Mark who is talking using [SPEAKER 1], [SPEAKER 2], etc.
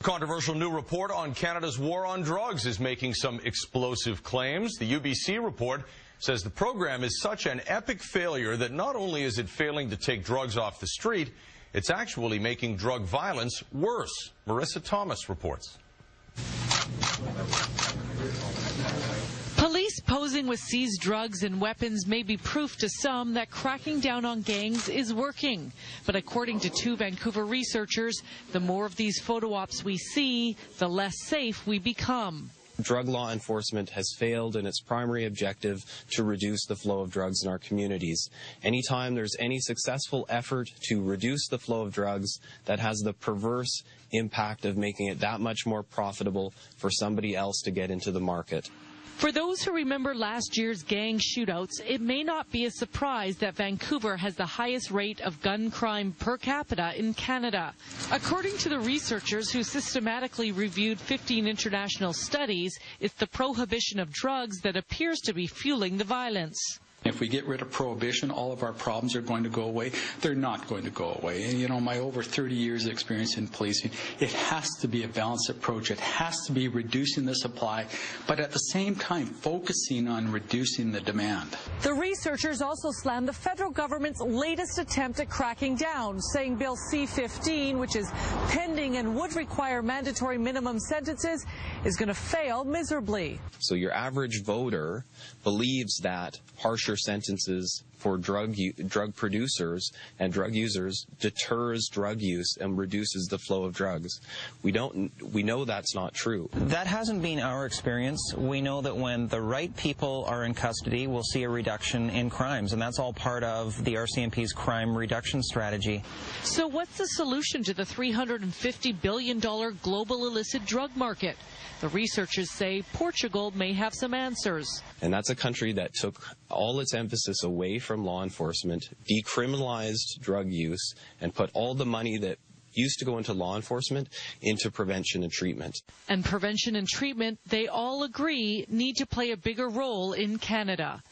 [SPEAKER 1] Controversial new report on Canada's war on drugs is making some explosive claims. The UBC report says the program is such an epic failure that not only is it failing to take drugs off the street, it's actually making drug violence worse. Marissa Thomas reports.
[SPEAKER 2] Police posing with seized drugs and weapons may be proof to some that cracking down on gangs is working. But according to two Vancouver researchers, the more of these photo ops we see, the less safe we become.
[SPEAKER 3] Drug law enforcement has failed in its primary objective to reduce the flow of drugs in our communities. Anytime there's any successful effort to reduce the flow of drugs, that has the perverse impact of making it that much more profitable for somebody else to get into the market.
[SPEAKER 2] For those who remember last year's gang shootouts, it may not be a surprise that Vancouver has the highest rate of gun crime per capita in Canada. According to the researchers who systematically reviewed 15 international studies, it's the prohibition of drugs that appears to be fueling the violence.
[SPEAKER 4] If we get rid of prohibition, all of our problems are going to go away. They're not going to go away. And, you know, my over 30 years of experience in policing, it has to be a balanced approach. It has to be reducing the supply, but at the same time focusing on reducing the demand.
[SPEAKER 5] The researchers also slammed the federal government's latest attempt at cracking down, saying Bill C-15, which is pending and would require mandatory minimum sentences, is going to fail miserably.
[SPEAKER 3] So your average voter believes that harsher sentences for drug producers and drug users deters drug use and reduces the flow of drugs. We know that's not true.
[SPEAKER 6] That hasn't been our experience. We know that when the right people are in custody, we'll see a reduction in crimes, and that's all part of the RCMP's crime reduction strategy.
[SPEAKER 2] So what's the solution to the $350 billion global illicit drug market? The researchers say Portugal may have some answers.
[SPEAKER 3] And that's a country that took all its emphasis away from law enforcement, decriminalized drug use, and put all the money that used to go into law enforcement into prevention and treatment.
[SPEAKER 2] And prevention and treatment, they all agree, need to play a bigger role in Canada.